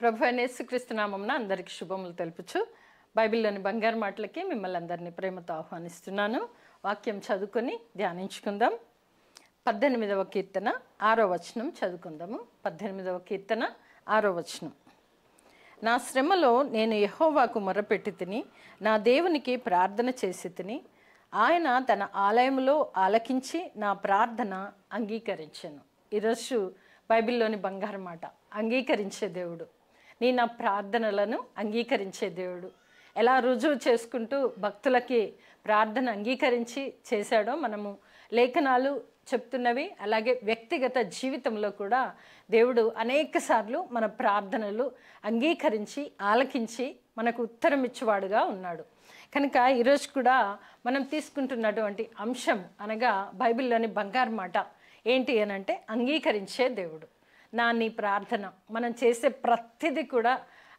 ప్రభు అయిన యేసుక్రీస్తు నామమున అందరికీ శుభములు తెలుపుచు బైబిల్లోని బంగారు మాటలకి మిమ్మల్ని అందరినీ ప్రేమతో ఆహ్వానిస్తున్నాను. వాక్యం చదువుకొని ధ్యానించుకుందాం. 18వ కీర్తన 6వ వచనం చదువుకుందాము. 18వ కీర్తన 6వ వచనం. నా శ్రమలో నేను యెహోవాకు మొరపెట్టి తిని, నా దేవునికి ప్రార్థన చేసి తిని, ఆయన తన ఆలయంలో ఆలకించి నా ప్రార్థన అంగీకరించెను. ఈరోజు బైబిల్లోని బంగారు మాట, అంగీకరించే దేవుడు, నీ నా ప్రార్థనలను అంగీకరించే దేవుడు. ఎలా రుజువు చేసుకుంటూ భక్తులకి ప్రార్థన అంగీకరించి చేశాడో మనము లేఖనాలు చెప్తున్నవి. అలాగే వ్యక్తిగత జీవితంలో కూడా దేవుడు అనేక సార్లు మన ప్రార్థనలు అంగీకరించి ఆలకించి మనకు ఉత్తరం ఇచ్చేవాడుగా ఉన్నాడు. కనుక ఈరోజు కూడా మనం తీసుకుంటున్నటువంటి అంశం అనగా బైబిల్లోని బంగారు మాట ఏంటి అని అంటే అంగీకరించే దేవుడు. నీ ప్రార్థన మనం చేసే ప్రతిదీ కూడా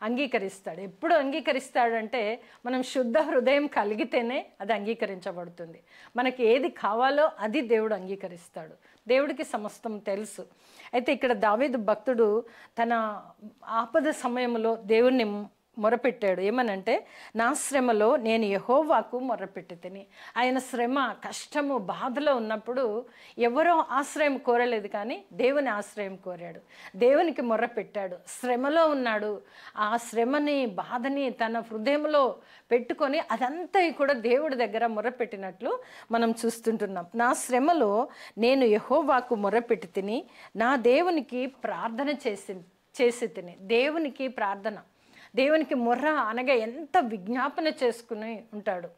అంగీకరిస్తాడు. ఎప్పుడు అంగీకరిస్తాడంటే మనం శుద్ధ హృదయం కలిగితేనే అది అంగీకరించబడుతుంది. మనకి ఏది కావాలో అది దేవుడు అంగీకరిస్తాడు. దేవుడికి సమస్తం తెలుసు. అయితే ఇక్కడ దావీదు భక్తుడు తన ఆపద సమయంలో దేవుణ్ణి మొరపెట్టాడు. ఏమనంటే, నా శ్రమలో నేను యెహోవాకు మొరపెట్టి తిని. ఆయన శ్రమ, కష్టము, బాధలో ఉన్నప్పుడు ఎవరో ఆశ్రయం కోరలేదు, కానీ దేవుని ఆశ్రయం కోరాడు. దేవునికి మొర్రపెట్టాడు. శ్రమలో ఉన్నాడు. ఆ శ్రమని, బాధని తన హృదయంలో పెట్టుకొని అదంతా కూడా దేవుడి దగ్గర మొరపెట్టినట్లు మనం చూస్తుంటున్నాం. నా శ్రమలో నేను యెహోవాకు మొరపెట్టి తిని, నా దేవునికి ప్రార్థన చేసి తిని. దేవునికి ప్రార్థన, దేవునికి మొర్ర అనగా ఎంత విజ్ఞాపన చేసుకుని ఉంటాడు.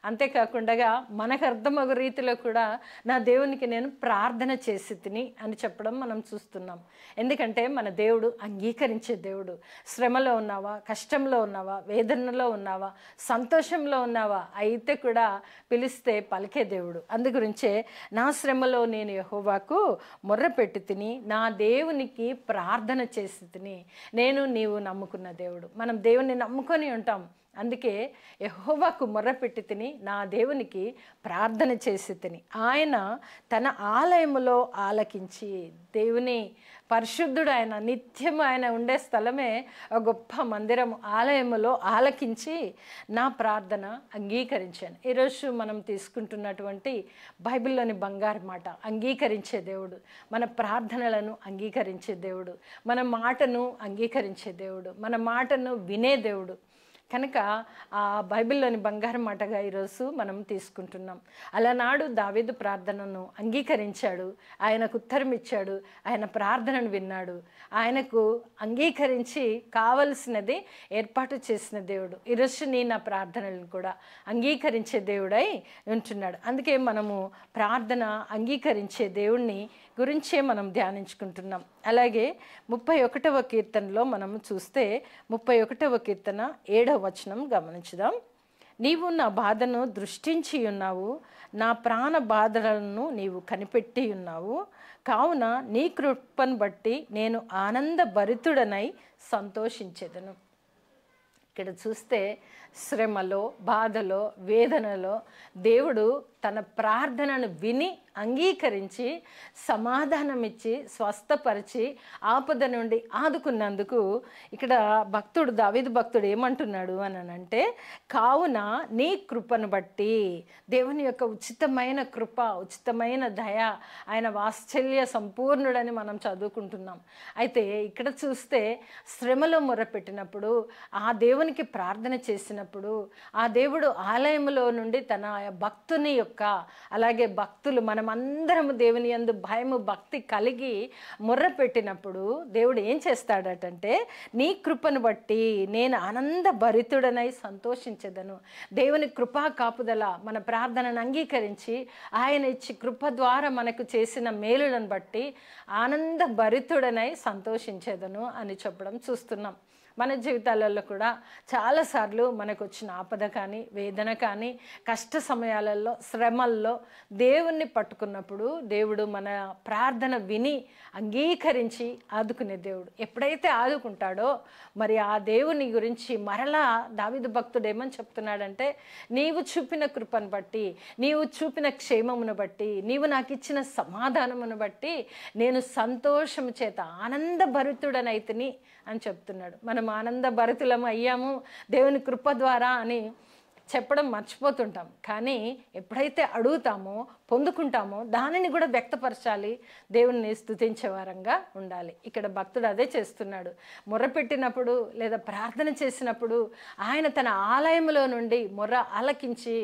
అంతేకాకుండా మనకు అర్థమగు రీతిలో కూడా నా దేవునికి నేను ప్రార్థన చేసి తిని అని చెప్పడం మనం చూస్తున్నాం. ఎందుకంటే మన దేవుడు అంగీకరించే దేవుడు. శ్రమలో ఉన్నావా, కష్టంలో ఉన్నావా, వేదనలో ఉన్నావా, సంతోషంలో ఉన్నావా, అయితే కూడా పిలిస్తే పలికే దేవుడు. అందుగురించే నా శ్రమలో నేను యెహోవాకు మొర్రపెట్టి తిని, నా దేవునికి ప్రార్థన చేసి తిని. నీవు నమ్ముకున్న దేవుడు. మనం దేవుణ్ణి నమ్ముకొని ఉంటాం. అందుకే యెహోవాకు మొర్రపెట్టి తిని, నా దేవునికి ప్రార్థన చేసి తిని. ఆయన తన ఆలయములో ఆలకించి, దేవుని పరిశుద్ధుడు ఆయన, నిత్యం ఆయన ఉండే స్థలమే ఒక గొప్ప మందిరము. ఆలయములో ఆలకించి నా ప్రార్థన అంగీకరించాను. ఈరోజు మనం తీసుకుంటున్నటువంటి బైబిల్లోని బంగారు మాట, అంగీకరించే దేవుడు, మన ప్రార్థనలను అంగీకరించే దేవుడు, మన మాటను అంగీకరించే దేవుడు, మన మాటను వినే దేవుడు. కనుక ఆ బైబిల్లోని బంగారు మాటగా ఈరోజు మనం తీసుకుంటున్నాం. అలనాడు దావీదు ప్రార్థనను అంగీకరించాడు. ఆయనకు ఉత్తరం ఇచ్చాడు. ఆయన ప్రార్థనను విన్నాడు. ఆయనకు అంగీకరించి కావలసినది ఏర్పాటు చేసిన దేవుడు. ఈరోజు నా ప్రార్థనలను కూడా అంగీకరించే దేవుడై ఉంటున్నాడు. అందుకే మనము ప్రార్థన అంగీకరించే దేవుణ్ణి గురించే మనం ధ్యానించుకుంటున్నాం. అలాగే 31వ కీర్తనలో మనము చూస్తే 31వ కీర్తన 7వ వచనం గమనించుదాం. నీవు నా బాధను దృష్టించి ఉన్నావు, నా ప్రాణ బాధలను నీవు కనిపెట్టి ఉన్నావు, కావున నీ కృపను బట్టి నేను ఆనందభరితుడనై సంతోషించెదను. ఇక్కడ చూస్తే శ్రమలో, బాధలో, వేదనలో దేవుడు తన ప్రార్థనను విని అంగీకరించి సమాధానం ఇచ్చి స్వస్థపరిచి ఆపద నుండి ఆదుకున్నందుకు ఇక్కడ దావీదు భక్తుడు ఏమంటున్నాడు అని అంటే, కావున నీ కృపను బట్టి, దేవుని యొక్క ఉచితమైన కృప, ఉచితమైన దయ, ఆయన వాత్సల్య సంపూర్ణుడని మనం చదువుకుంటున్నాం. అయితే ఇక్కడ చూస్తే శ్రమలో మొరపెట్టినప్పుడు, ఆ దేవునికి ప్రార్థన చేసినప్పుడు, ఆ దేవుడు ఆలయంలో నుండి తన భక్తుని యొక్క, అలాగే భక్తులు మనమందరము దేవుని యందు భయము భక్తి కలిగి మొర్ర పెట్టినప్పుడు దేవుడు ఏం చేస్తాడటంటే, నీ కృపను బట్టి నేను ఆనందభరితుడనై సంతోషించెదను. దేవుని కృపా కాపుదల మన ప్రార్థనను అంగీకరించి ఆయన ఇచ్చి కృప ద్వారా మనకు చేసిన మేలులను బట్టి ఆనందభరితుడనై సంతోషించెదను అని చెప్పడం చూస్తున్నాం. మన జీవితాలలో కూడా చాలాసార్లు మనకు వచ్చిన ఆపద కానీ, వేదన కానీ, కష్ట సమయాలలో, శ్రమల్లో దేవుణ్ణి పట్టుకున్నప్పుడు దేవుడు మన ప్రార్థన విని అంగీకరించి ఆదుకునే దేవుడు. ఎప్పుడైతే ఆదుకుంటాడో మరి ఆ దేవుని గురించి మరలా దావీదు భక్తుడు ఏమని చెప్తున్నాడంటే, నీవు చూపిన కృపను బట్టి, నీవు చూపిన క్షేమమును బట్టి, నీవు నాకు ఇచ్చిన సమాధానమును బట్టి నేను సంతోషము చేత ఆనందభరితుడనైతిని అని చెప్తున్నాడు. మనం ఆనందభరితులం అయ్యాము దేవుని కృప ద్వారా అని చెప్పడం మర్చిపోతుంటాం. కానీ ఎప్పుడైతే అడుగుతామో, పొందుకుంటామో దానిని కూడా వ్యక్తపరచాలి, దేవుణ్ణి స్తుతించే వారంగా ఉండాలి. ఇక్కడ భక్తుడు అదే చేస్తున్నాడు. మొర్రపెట్టినప్పుడు లేదా ప్రార్థన చేసినప్పుడు ఆయన తన ఆలయంలో నుండి మొర్ర ఆలకించి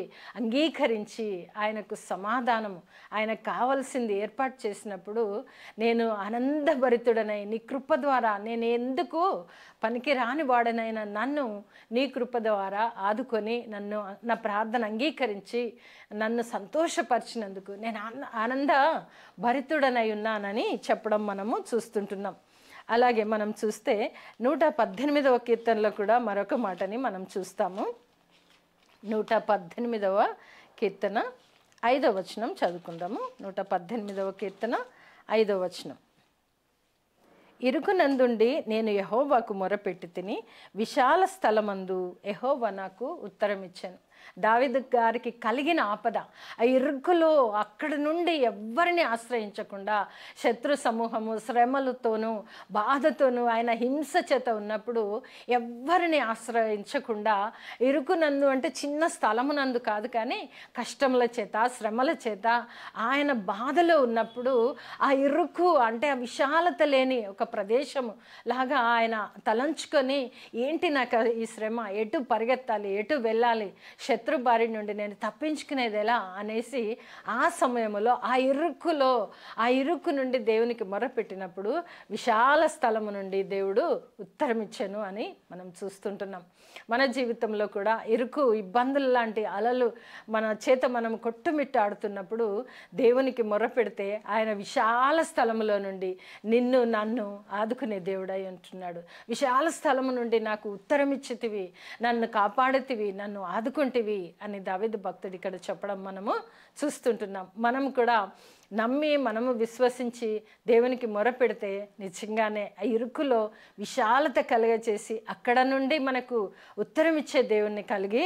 అంగీకరించి ఆయనకు సమాధానము, ఆయనకు కావలసింది ఏర్పాటు చేసినప్పుడు, నేను ఆనందభరితుడనై నీ కృప ద్వారా నేను ఎందుకు పనికి రాని వాడనైనా నన్ను నీ కృప ద్వారా ఆదుకొని నన్ను నా ప్రార్థన అంగీకరించి నన్ను సంతోషపరిచినందుకు నేను ఆనంద భరితుడనై ఉన్నానని చెప్పడం మనము చూస్తుంటున్నాం. అలాగే మనం చూస్తే 118వ కీర్తనలో కూడా మరొక మాటని మనం చూస్తాము. 118వ కీర్తన 5వ వచనం చదువుకుందాము. 118వ కీర్తన 5వ వచనం. ఇరుకునందుండి నేను యెహోవాకు మొరపెట్టి తిని, విశాల స్థలమందు యెహోవా నాకు ఉత్తరం ఇచ్చాను. దావీదు గారికి కలిగిన ఆపద, ఆ ఇరుకులో అక్కడి నుండి ఎవ్వరిని ఆశ్రయించకుండా శత్రు సమూహము, శ్రమలతోనూ బాధతోనూ ఆయన హింస చేత ఉన్నప్పుడు ఎవ్వరిని ఆశ్రయించకుండా, ఇరుకునందు అంటే చిన్న స్థలమునందు కాదు కానీ కష్టముల చేత, శ్రమల చేత ఆయన బాధలో ఉన్నప్పుడు ఆ ఇరుకు అంటే ఆ విశాలత లేని ఒక ప్రదేశము లాగా ఆయన తలంచుకొని, ఏంటి నాకు ఈ శ్రమ, ఎటు పరిగెత్తాలి, ఎటు వెళ్ళాలి, శత్రు బారి నుండి నేను తప్పించుకునేది ఎలా అనేసి ఆ సమయంలో ఆ ఇరుకు నుండి దేవునికి మొరపెట్టినప్పుడు విశాల స్థలము నుండి దేవుడు ఉత్తరం ఇచ్చెను అని మనం చూస్తుంటున్నాం. మన జీవితంలో కూడా ఇరుకు, ఇబ్బందులు లాంటి అలలు మన చేత మనం కొట్టుమిట్టాడుతున్నప్పుడు దేవునికి మొరపెడితే ఆయన విశాల స్థలములో నుండి నిన్ను నన్ను ఆదుకునే దేవుడై ఉంటున్నాడు. విశాల స్థలము నుండి నాకు ఉత్తరం ఇచ్చితివి, నన్ను కాపాడుతివి, నన్ను ఆదుకుంటివి అని దావీదు భక్తుడు ఇక్కడ చెప్పడం మనము చూస్తుంటున్నాం. మనం కూడా నమ్మి మనము విశ్వసించి దేవునికి మొరపెడితే నిజంగానే ఆ ఇరుకులో విశాలత కలుగచేసి అక్కడ నుండి మనకు ఉత్తరం ఇచ్చే దేవుణ్ణి కలిగి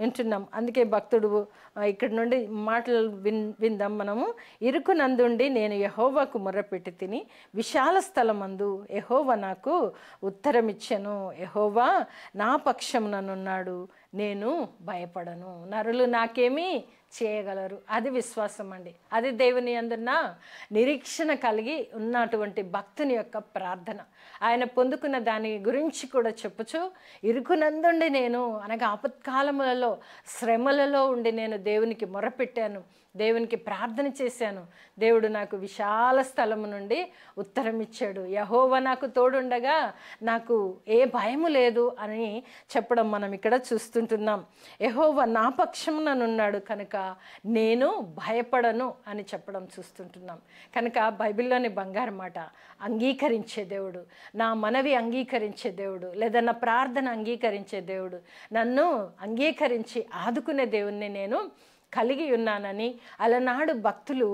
ఉంటున్నాం. అందుకే భక్తుడు ఇక్కడ నుండి మాటలు విందాం మనము. ఇరుకునందుండి నేను యెహోవాకు మొరపెట్టి తిని, విశాల స్థలమందు యెహోవా నాకు ఉత్తరం ఇచ్చెను. యెహోవా నా పక్షముననున్నాడు, నేను భయపడను, నరులు నాకేమీ చేయగలరు. అది విశ్వాసం అండి. అది దేవుని యందున్న నిరీక్షణ కలిగి ఉన్నటువంటి భక్తుని యొక్క ప్రార్థన. ఆయన పొందుకున్న దాని గురించి కూడా చెప్పుచు, ఇరుకునందుండి నేను అనగా ఆపత్కాలములలో, శ్రమలలో ఉండి నేను దేవునికి మొరపెట్టాను, దేవునికి ప్రార్థన చేశాను, దేవుడు నాకు విశాల స్థలము నుండి ఉత్తరం ఇచ్చాడు, యెహోవా నాకు తోడుండగా నాకు ఏ భయము లేదు అని చెప్పడం మనం ఇక్కడ చూస్తుంటున్నాం. యెహోవా నా పక్షముననున్నాడు కనుక నేను భయపడను అని చెప్పడం చూస్తుంటున్నాం. కనుక బైబిల్లోని బంగారు మాట, అంగీకరించే దేవుడు, నా మనవి అంగీకరించే దేవుడు, లేదా నా ప్రార్థన అంగీకరించే దేవుడు, నన్ను అంగీకరించి ఆదుకునే దేవుణ్ణి నేను కలిగి ఉన్నానని అలనాడు భక్తులు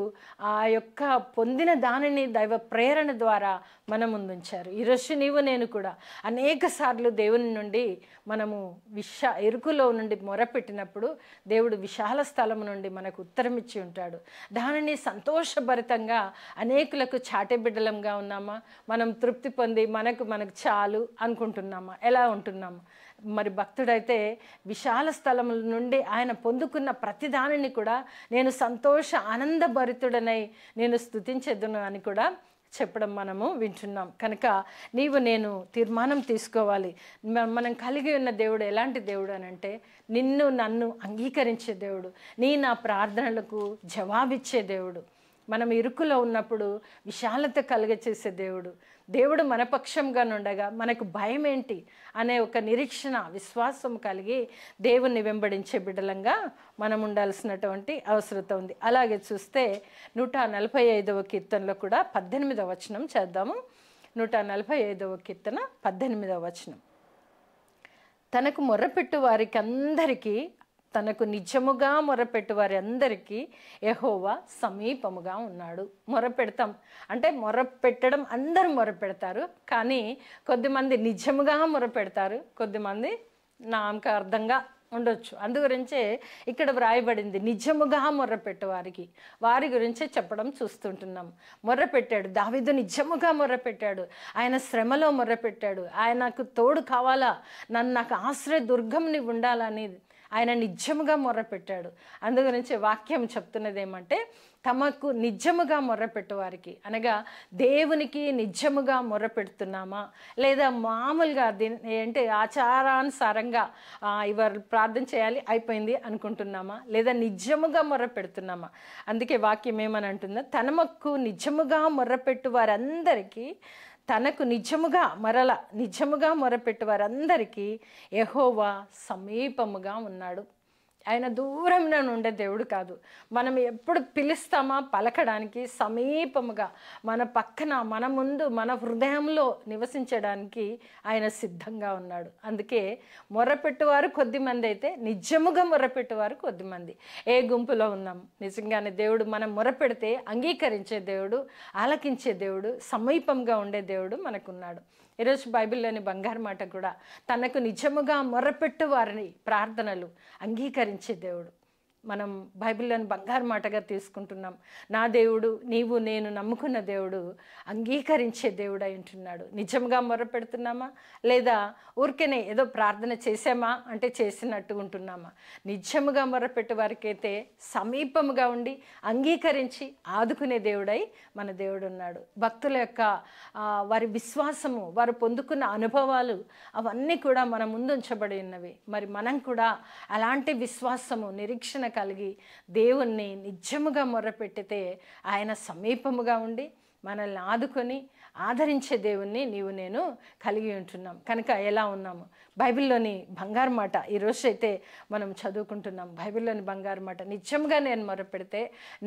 ఆ యొక్క పొందిన దానిని దైవ ప్రేరణ ద్వారా మన ముందుంచారు. ఈరోజు నీవు నేను కూడా అనేక సార్లు దేవుని నుండి మనము ఇరుకులో నుండి మొరపెట్టినప్పుడు దేవుడు విశాల స్థలం నుండి మనకు ఉత్తరం ఇచ్చి ఉంటాడు. దానిని సంతోషభరితంగా అనేకులకు చాటే బిడ్డలంగా ఉన్నామా, మనం తృప్తి పొంది మనకు చాలు అనుకుంటున్నామా, ఎలా ఉంటున్నామా? మరి భక్తుడైతే విశాల స్థలం నుండి ఆయన పొందుకున్న ప్రతి దానిని కూడా నేను సంతోష ఆనందభరితుడనై నేను స్తుతించెదను అని కూడా చెప్పడం మనము వింటున్నాం. కనుక నీవు నేను తీర్మానం తీసుకోవాలి. మనం కలిగి ఉన్న దేవుడు ఎలాంటి దేవుడు అని అంటే, నిన్ను నన్ను అంగీకరించే దేవుడు, నా ప్రార్థనలకు జవాబిచ్చే దేవుడు, మనం ఇరుకులో ఉన్నప్పుడు విశాలత కలుగచేసే దేవుడు, దేవుడు మన పక్షంగా నుండగా మనకు భయం ఏంటి అనే ఒక నిరీక్షణ, విశ్వాసం కలిగి దేవుణ్ణి వెంబడించే బిడ్డలంగా మనం ఉండాల్సినటువంటి అవసరత ఉంది. అలాగే చూస్తే 145వ కీర్తనలో కూడా 18వ వచనం చేద్దాము. 145వ కీర్తన 18వ వచనం. తనకు మొర్రపెట్టు వారికి అందరికీ, తనకు నిజముగా మొరపెట్టు వారి అందరికీ యెహోవా సమీపముగా ఉన్నాడు. మొరపెడతాం అంటే మొరపెట్టడం అందరూ మొరపెడతారు, కానీ కొద్దిమంది నిజముగా మొరపెడతారు, కొద్దిమంది నామకార్థంగా ఉండొచ్చు. అందుగురించే ఇక్కడ వ్రాయబడింది నిజముగా మొర్రపెట్టు వారి గురించే చెప్పడం చూస్తుంటున్నాం. మొర్రపెట్టాడు దావీదు, నిజముగా మొర్రపెట్టాడు. ఆయన శ్రమలో మొర్రపెట్టాడు. ఆయనకు తోడు కావాలా, నాకు ఆశ్రయ దుర్గం నీవు ఉండాలని ఆయన నిజముగా మొర్రపెట్టాడు. అందుగురించి వాక్యం చెప్తున్నది ఏమంటే, తమకు నిజముగా మొర్రపెట్టు వారికి అనగా దేవునికి నిజముగా మొర్రపెడుతున్నామా, లేదా మామూలుగా ఏంటి ఆచారానుసారంగా ఇవాళ ప్రార్థన చేయాలి అయిపోయింది అనుకుంటున్నామా, లేదా నిజముగా మొర్రపెడుతున్నామా? అందుకే వాక్యం ఏమని అంటుందో, తనకు నిజముగా మొర్రపెట్టు వారందరికీ, తనకు నిజముగా మొరపెట్టు వారందరికీ యెహోవా సమీపముగా ఉన్నాడు. ఆయన దూరంలో ఉండే దేవుడు కాదు. మనం ఎప్పుడు పిలుస్తామా పలకడానికి, సమీపముగా మన పక్కన, మన ముందు, మన హృదయంలో నివసించడానికి ఆయన సిద్ధంగా ఉన్నాడు. అందుకే మొరపెట్టువారు కొద్దిమంది అయితే నిజముగా మొరపెట్టువారు కొద్దిమంది. ఏ గుంపులో ఉన్నాం? నిజంగానే దేవుడు మనం మొరపెడితే అంగీకరించే దేవుడు, ఆలకించే దేవుడు, సమీపంగా ఉండే దేవుడు మనకున్నాడు. ఈరోజు బైబిల్లోని బంగారు మాట కూడా తనకు నిజముగా మొర్రపెట్టు వారిని ప్రార్థనలు అంగీకరించే దేవుడు. మనం బైబిల్లోని బంగారు మాటగా తీసుకుంటున్నాం. నా దేవుడు, నీవు నేను నమ్ముకున్న దేవుడు అంగీకరించే దేవుడు అయి ఉంటున్నాడు. నిజంగా మొర్రపెడుతున్నామా, లేదా ఊరికేనే ఏదో ప్రార్థన చేసామా అంటే చేసినట్టు ఉంటున్నామా? నిజముగా మొర్రపెట్టు వారికైతే సమీపముగా ఉండి అంగీకరించి ఆదుకునే దేవుడై మన దేవుడు ఉన్నాడు. భక్తుల యొక్క వారి విశ్వాసము, వారు పొందుకున్న అనుభవాలు అవన్నీ కూడా మన ముందు ఉంచబడి ఉన్నవి. మరి మనం కూడా అలాంటి విశ్వాసము, నిరీక్షణ కలిగి దేవుణ్ణి నిజముగా మొర్రపెట్టితే ఆయన సమీపముగా ఉండి మనల్ని ఆదుకొని ఆదరించే దేవుణ్ణి నీవు నేను కలిగి ఉంటున్నాం. కనుక ఎలా ఉన్నాము? బైబిల్లోని బంగారు మాట ఈరోజు అయితే మనం చదువుకుంటున్నాం. బైబిల్లోని బంగారు మాట, నిజంగా నేను మొరపెడితే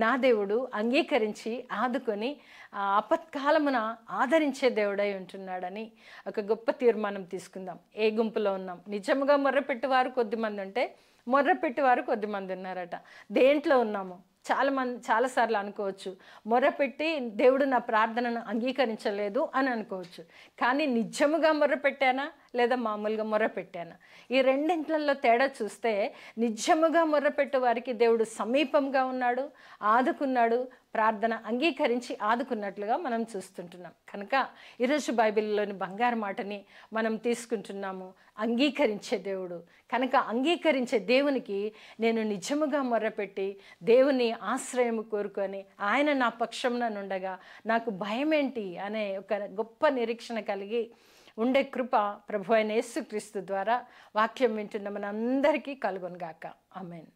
నా దేవుడు అంగీకరించి ఆదుకొని ఆపత్కాలమున ఆదరించే దేవుడై ఉంటున్నాడని ఒక గొప్ప తీర్మానం తీసుకుందాం. ఏ గుంపులో ఉన్నాం? నిజంగా మొర్రపెట్టువారు కొద్దిమంది ఉంటే మొర్రపెట్టువారు కొద్దిమంది ఉన్నారట. దేంట్లో ఉన్నాము? చాలాసార్లు అనుకోవచ్చు, మొర్రపెట్టి దేవుడు నా ప్రార్థనను అంగీకరించలేదు అని అనుకోవచ్చు. కానీ నిజముగా మొర్రపెట్టానా, లేదా మామూలుగా మొర్రపెట్టానా? ఈ రెండింట్లలో తేడా చూస్తే నిజముగా మొర్రపెట్టు వారికి దేవుడు సమీపంగా ఉన్నాడు, ఆదుకున్నాడు, ప్రార్థన అంగీకరించి ఆదుకున్నట్లుగా మనం చూస్తుంటున్నాం. కనుక ఈరోజు బైబిల్లోని బంగారు మాటని మనం తీసుకుంటున్నాము. అంగీకరించే దేవుడు కనుక అంగీకరించే దేవునికి నేను నిజముగా మొర్రపెట్టి దేవుని ఆశ్రయము కోరుకొని ఆయన నా పక్షంన నుండగా నాకు భయమేంటి అనే ఒక గొప్ప నిరీక్షణ కలిగి ఉండే కృప ప్రభు అయిన యేసుక్రీస్తు ద్వారా వాక్యం వింటున్న మనందరికీ కలుగునుగాక. ఆమేన్.